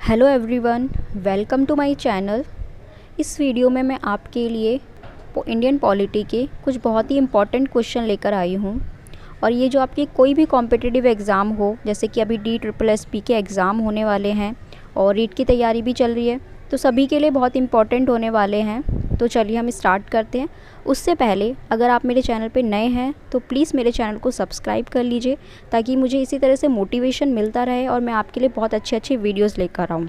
Hello everyone, welcome to my channel. इस video में मैं आपके लिए इंडियन पॉलिटी के कुछ बहुत ही इम्पॉर्टेंट क्वेश्चन लेकर आई हूँ। और ये जो आपके कोई भी कॉम्पिटिटिव एग्ज़ाम हो, जैसे कि अभी DSSP के एग्ज़ाम होने वाले हैं और रीट की तैयारी भी चल रही है, तो सभी के लिए बहुत इम्पॉर्टेंट होने वाले हैं। तो चलिए हम स्टार्ट करते हैं। उससे पहले अगर आप मेरे चैनल पे नए हैं तो प्लीज़ मेरे चैनल को सब्सक्राइब कर लीजिए, ताकि मुझे इसी तरह से मोटिवेशन मिलता रहे और मैं आपके लिए बहुत अच्छे वीडियोस लेकर आऊँ।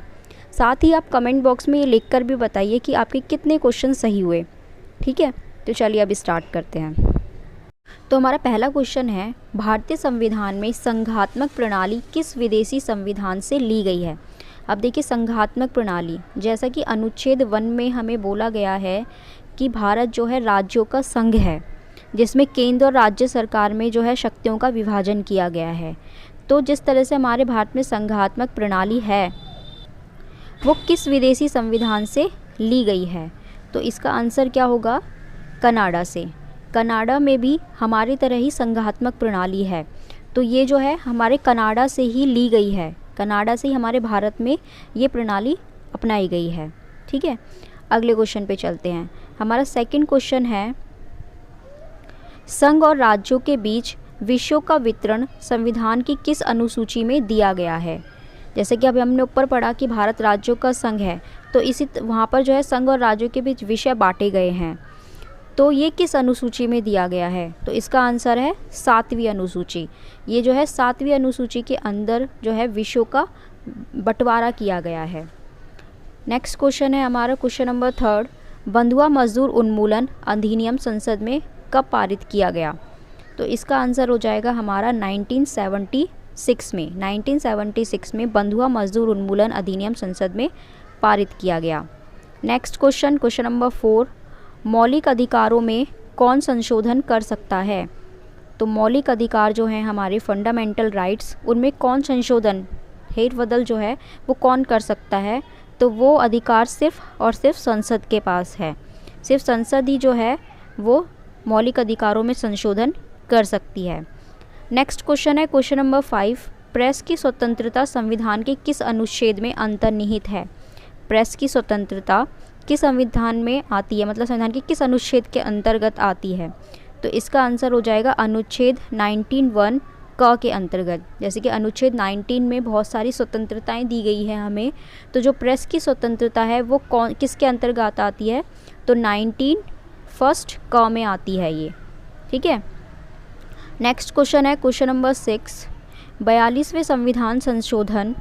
साथ ही आप कमेंट बॉक्स में ये लिखकर भी बताइए कि आपके कितने क्वेश्चन सही हुए। ठीक है, तो चलिए अब स्टार्ट करते हैं। तो हमारा पहला क्वेश्चन है, भारतीय संविधान में संघात्मक प्रणाली किस विदेशी संविधान से ली गई है? अब देखिए, संघात्मक प्रणाली, जैसा कि अनुच्छेद 1 में हमें बोला गया है कि भारत जो है राज्यों का संघ है, जिसमें केंद्र और राज्य सरकार में जो है शक्तियों का विभाजन किया गया है। तो जिस तरह से हमारे भारत में संघात्मक प्रणाली है, वो किस विदेशी संविधान से ली गई है? तो इसका आंसर क्या होगा? कनाडा से। कनाडा में भी हमारी तरह ही संघात्मक प्रणाली है, तो ये जो है हमारे कनाडा से ही ली गई है। कनाडा से ही हमारे भारत में ये प्रणाली अपनाई गई है। ठीक है, अगले क्वेश्चन पे चलते हैं। हमारा सेकंड क्वेश्चन है, संघ और राज्यों के बीच विषयों का वितरण संविधान की किस अनुसूची में दिया गया है? जैसे कि अभी हमने ऊपर पढ़ा कि भारत राज्यों का संघ है, तो इसी वहाँ पर जो है संघ और राज्यों के बीच विषय बांटे गए हैं। तो ये किस अनुसूची में दिया गया है? तो इसका आंसर है 7वीं अनुसूची। ये जो है 7वीं अनुसूची के अंदर जो है विषयों का बंटवारा किया गया है। नेक्स्ट क्वेश्चन है हमारा क्वेश्चन नंबर 3, बंधुआ मजदूर उन्मूलन अधिनियम संसद में कब पारित किया गया? तो इसका आंसर हो जाएगा हमारा 1976 में। 1976 में बंधुआ मजदूर उन्मूलन अधिनियम संसद में पारित किया गया। नेक्स्ट क्वेश्चन, क्वेश्चन नंबर 4, मौलिक अधिकारों में कौन संशोधन कर सकता है? तो मौलिक अधिकार जो हैं हमारे फंडामेंटल राइट्स, उनमें कौन संशोधन, फेरबदल जो है वो कौन कर सकता है? तो वो अधिकार सिर्फ और सिर्फ संसद के पास है। सिर्फ संसद ही जो है वो मौलिक अधिकारों में संशोधन कर सकती है। नेक्स्ट क्वेश्चन है क्वेश्चन नंबर 5, प्रेस की स्वतंत्रता संविधान के किस अनुच्छेद में अंतर्निहित है? प्रेस की स्वतंत्रता किस संविधान में आती है, मतलब संविधान के किस अनुच्छेद के अंतर्गत आती है? तो इसका आंसर हो जाएगा अनुच्छेद 19(1) क के अंतर्गत। जैसे कि अनुच्छेद 19 में बहुत सारी स्वतंत्रताएं दी गई है हमें, तो जो प्रेस की स्वतंत्रता है वो किसके अंतर्गत आती है? तो 19(1) क में आती है ये। ठीक है, नेक्स्ट क्वेश्चन है क्वेश्चन नंबर 6, 42वें संविधान संशोधन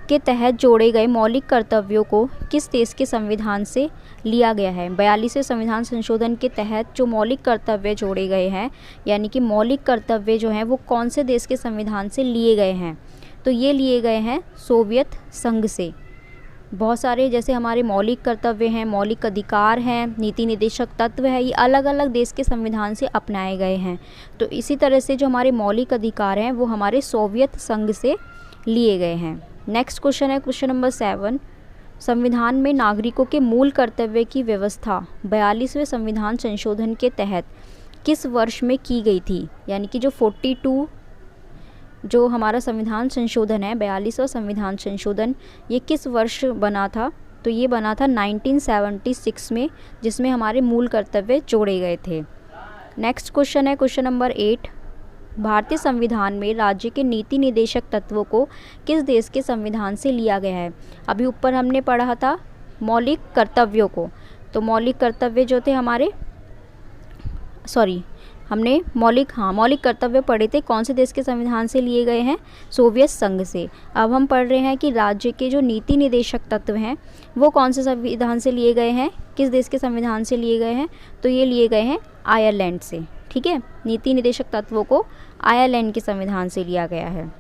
के तहत जोड़े गए मौलिक कर्तव्यों को किस देश के संविधान से लिया गया है? 42वें संविधान संशोधन के तहत जो मौलिक कर्तव्य जोड़े गए हैं, यानी कि मौलिक कर्तव्य जो हैं वो कौन से देश के संविधान से लिए गए हैं? तो ये लिए गए हैं सोवियत संघ से। बहुत सारे जैसे हमारे मौलिक कर्तव्य हैं, मौलिक अधिकार हैं, नीति निदेशक तत्व है, ये अलग अलग देश के संविधान से अपनाए गए हैं। तो इसी तरह से जो हमारे मौलिक अधिकार हैं वो हमारे सोवियत संघ से लिए गए हैं। नेक्स्ट क्वेश्चन है क्वेश्चन नंबर 7, संविधान में नागरिकों के मूल कर्तव्य की व्यवस्था 42वें संविधान संशोधन के तहत किस वर्ष में की गई थी? यानी कि जो 42 जो हमारा संविधान संशोधन है, 42वां संविधान संशोधन, ये किस वर्ष बना था? तो ये बना था 1976 में, जिसमें हमारे मूल कर्तव्य जोड़े गए थे। नेक्स्ट क्वेश्चन है क्वेश्चन नंबर 8, भारतीय संविधान में राज्य के नीति निदेशक तत्वों को किस देश के संविधान से लिया गया है? अभी ऊपर हमने पढ़ा था मौलिक कर्तव्यों को, तो मौलिक कर्तव्य जो थे हमारे, हमने मौलिक कर्तव्य पढ़े थे, कौन से देश के संविधान से लिए गए हैं? सोवियत संघ से। अब हम पढ़ रहे हैं कि राज्य के जो नीति निदेशक तत्व हैं वो कौन से संविधान से लिए गए हैं, किस देश के संविधान से लिए गए हैं? तो ये लिए गए हैं आयरलैंड से। ठीक है, नीति निदेशक तत्वों को आयरलैंड के संविधान से लिया गया है।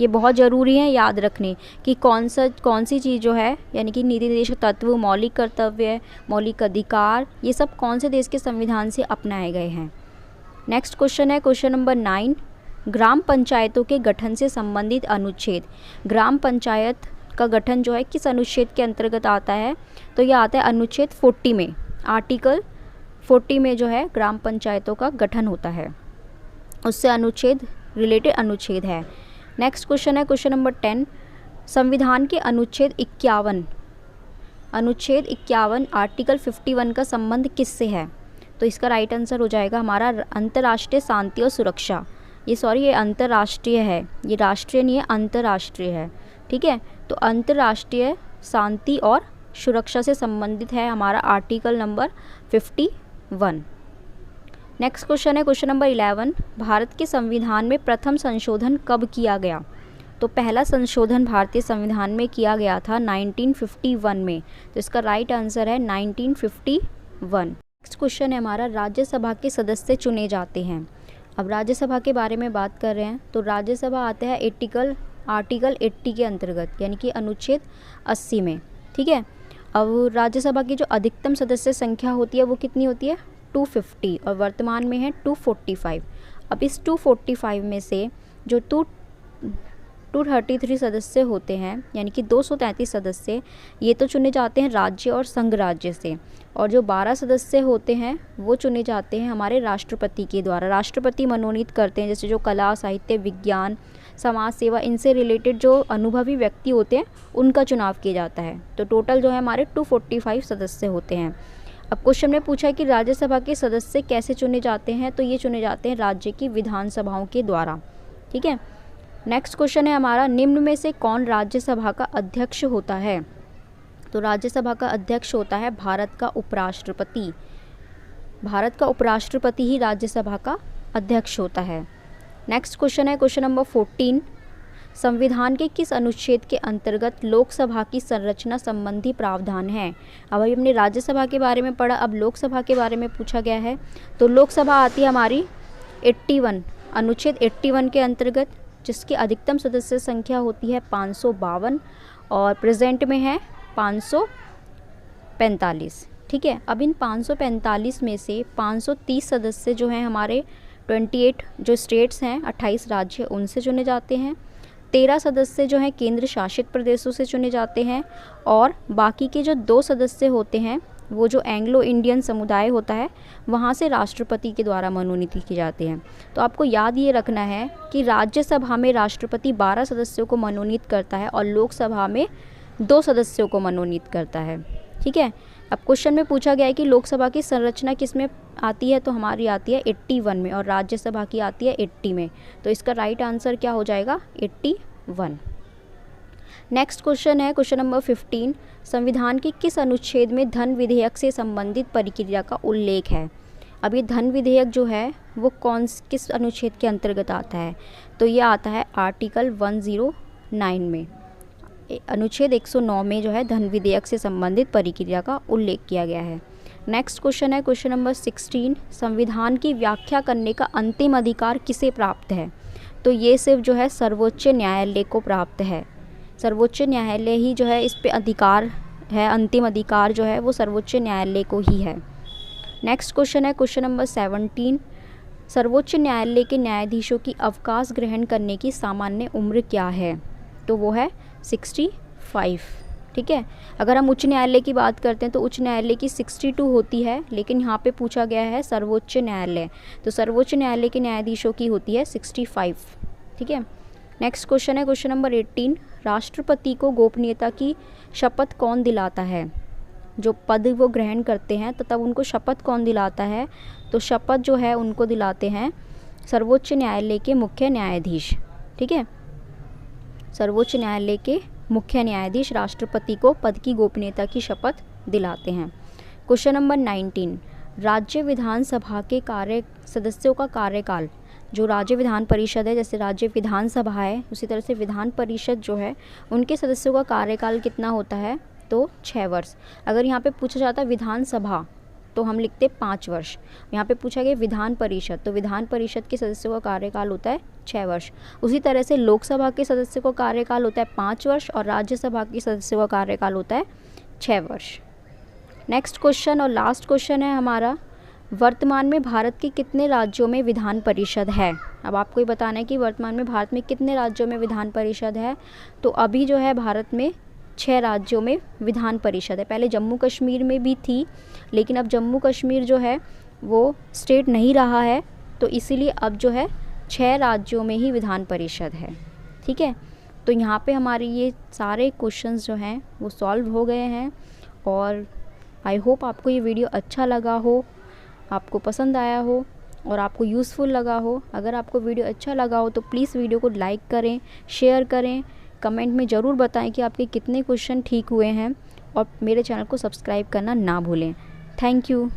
ये बहुत ज़रूरी है याद रखने कि कौन सी चीज़ जो है, यानी कि नीति निदेशक तत्व, मौलिक कर्तव्य, मौलिक अधिकार, ये सब कौन से देश के संविधान से अपनाए गए हैं। नेक्स्ट क्वेश्चन है क्वेश्चन नंबर 9, ग्राम पंचायतों के गठन से संबंधित अनुच्छेद। ग्राम पंचायत का गठन जो है किस अनुच्छेद के अंतर्गत आता है? तो यह आता है अनुच्छेद 40 में। आर्टिकल 40 में जो है ग्राम पंचायतों का गठन होता है, उससे अनुच्छेद रिलेटेड अनुच्छेद है। नेक्स्ट क्वेश्चन है क्वेश्चन नंबर 10, संविधान के अनुच्छेद 51 आर्टिकल 51 का संबंध किससे है? तो इसका राइट आंसर हो जाएगा हमारा अंतर्राष्ट्रीय शांति और सुरक्षा। ये अंतर्राष्ट्रीय है, ये राष्ट्रीय नहीं है, अंतर्राष्ट्रीय है। ठीक है, तो अंतर्राष्ट्रीय शांति और सुरक्षा से संबंधित है हमारा आर्टिकल नंबर 51। नेक्स्ट क्वेश्चन है क्वेश्चन नंबर 11, भारत के संविधान में प्रथम संशोधन कब किया गया? तो पहला संशोधन भारतीय संविधान में किया गया था 1951 में। तो इसका राइट आंसर है 1951। नेक्स्ट क्वेश्चन है हमारा, राज्यसभा के सदस्य चुने जाते हैं। अब राज्यसभा के बारे में बात कर रहे हैं, तो राज्यसभा आता है आर्टिकल 80 के अंतर्गत, यानी कि अनुच्छेद 80 में। ठीक है, अब राज्यसभा की जो अधिकतम सदस्य संख्या होती है वो कितनी होती है? 250, और वर्तमान में है 245। अब इस 245 में से जो 233 सदस्य होते हैं, यानी कि 233 सदस्य, ये तो चुने जाते हैं राज्य और संघ राज्य से, और जो 12 सदस्य होते हैं वो चुने जाते हैं हमारे राष्ट्रपति के द्वारा। राष्ट्रपति मनोनीत करते हैं, जैसे जो कला, साहित्य, विज्ञान, समाज सेवा, इनसे रिलेटेड जो अनुभवी व्यक्ति होते हैं उनका चुनाव किया जाता है। तो टोटल जो है हमारे 245 सदस्य होते हैं। अब क्वेश्चन में पूछा है कि राज्यसभा के सदस्य कैसे चुने जाते हैं? तो ये चुने जाते हैं राज्य की विधानसभाओं के द्वारा। ठीक है, नेक्स्ट क्वेश्चन है हमारा, निम्न में से कौन राज्यसभा का अध्यक्ष होता है? तो राज्यसभा का अध्यक्ष होता है भारत का उपराष्ट्रपति। भारत का उपराष्ट्रपति ही राज्यसभा का अध्यक्ष होता है। नेक्स्ट क्वेश्चन है क्वेश्चन नंबर 14, संविधान के किस अनुच्छेद के अंतर्गत लोकसभा की संरचना संबंधी प्रावधान है? अब अभी हमने राज्यसभा के बारे में पढ़ा, अब लोकसभा के बारे में पूछा गया है। तो लोकसभा आती है हमारी 81, अनुच्छेद 81 के अंतर्गत, जिसकी अधिकतम सदस्य संख्या होती है 552 और प्रेजेंट में है 545। ठीक है, अब इन 545 में से 530 सदस्य जो हैं हमारे 28 जो स्टेट्स हैं, 28 राज्य, उनसे चुने जाते हैं। 13 सदस्य जो हैं केंद्र शासित प्रदेशों से चुने जाते हैं, और बाकी के जो 2 सदस्य होते हैं वो जो एंग्लो इंडियन समुदाय होता है वहाँ से राष्ट्रपति के द्वारा मनोनीत किए जाते हैं। तो आपको याद ये रखना है कि राज्यसभा में राष्ट्रपति 12 सदस्यों को मनोनीत करता है और लोकसभा में 2 सदस्यों को मनोनीत करता है। ठीक है, अब क्वेश्चन में पूछा गया है कि लोकसभा की संरचना किस में आती है? तो हमारी आती है 81 में, और राज्यसभा की आती है 80 में। तो इसका राइट आंसर क्या हो जाएगा? 81। नेक्स्ट क्वेश्चन है क्वेश्चन नंबर 15, संविधान के किस अनुच्छेद में धन विधेयक से संबंधित प्रक्रिया का उल्लेख है? अब ये धन विधेयक जो है वो किस अनुच्छेद के अंतर्गत आता है? तो ये आता है आर्टिकल 109 में, अनुच्छेद 109 में जो है धन विधेयक से संबंधित प्रक्रिया का उल्लेख किया गया है। नेक्स्ट क्वेश्चन है क्वेश्चन नंबर 16, संविधान की व्याख्या करने का अंतिम अधिकार किसे प्राप्त है? तो ये सिर्फ जो है सर्वोच्च न्यायालय को प्राप्त है। सर्वोच्च न्यायालय ही जो है इस पे अधिकार है, अंतिम अधिकार जो है वो सर्वोच्च न्यायालय को ही है। नेक्स्ट क्वेश्चन है क्वेश्चन नंबर 17, सर्वोच्च न्यायालय के न्यायाधीशों की अवकाश ग्रहण करने की सामान्य उम्र क्या है? तो वो है 65। ठीक है, अगर हम उच्च न्यायालय की बात करते हैं तो उच्च न्यायालय की 62 होती है, लेकिन यहाँ पे पूछा गया है सर्वोच्च न्यायालय, तो सर्वोच्च न्यायालय के न्यायाधीशों की होती है 65। ठीक है, नेक्स्ट क्वेश्चन है क्वेश्चन नंबर 18, राष्ट्रपति को गोपनीयता की शपथ कौन दिलाता है? जो पद वो ग्रहण करते हैं तो तब उनको शपथ कौन दिलाता है? तो शपथ जो है उनको दिलाते हैं सर्वोच्च न्यायालय के मुख्य न्यायाधीश। ठीक है, सर्वोच्च न्यायालय के मुख्य न्यायाधीश राष्ट्रपति को पद की गोपनीयता की शपथ दिलाते हैं। क्वेश्चन नंबर 19, राज्य विधानसभा के सदस्यों का कार्यकाल, जो राज्य विधान परिषद है, जैसे राज्य विधानसभा है उसी तरह से विधान परिषद जो है उनके सदस्यों का कार्यकाल कितना होता है? तो 6 वर्ष। अगर यहाँ पे पूछा जाता है विधानसभा तो हम लिखते 5 वर्ष। यहाँ पे पूछा गया विधान परिषद, तो विधान परिषद के सदस्यों का कार्यकाल होता है 6 वर्ष। उसी तरह से लोकसभा के सदस्यों का कार्यकाल होता है 5 वर्ष और राज्यसभा के सदस्यों का कार्यकाल होता है 6 वर्ष। नेक्स्ट क्वेश्चन और लास्ट क्वेश्चन है हमारा, वर्तमान में भारत के कितने राज्यों में विधान परिषद है? अब आपको ये बताना है कि वर्तमान में भारत में कितने राज्यों में विधान परिषद है। तो अभी जो है भारत में 6 राज्यों में विधान परिषद है। पहले जम्मू कश्मीर में भी थी, लेकिन अब जम्मू कश्मीर जो है वो स्टेट नहीं रहा है, तो इसीलिए अब जो है 6 राज्यों में ही विधान परिषद है। ठीक है, तो यहाँ पे हमारे ये सारे क्वेश्चंस जो हैं वो सॉल्व हो गए हैं। और आई होप आपको ये वीडियो अच्छा लगा हो, आपको पसंद आया हो और आपको यूज़फुल लगा हो। अगर आपको वीडियो अच्छा लगा हो तो प्लीज़ वीडियो को लाइक करें, शेयर करें, कमेंट में ज़रूर बताएं कि आपके कितने क्वेश्चन ठीक हुए हैं, और मेरे चैनल को सब्सक्राइब करना ना भूलें। Thank you.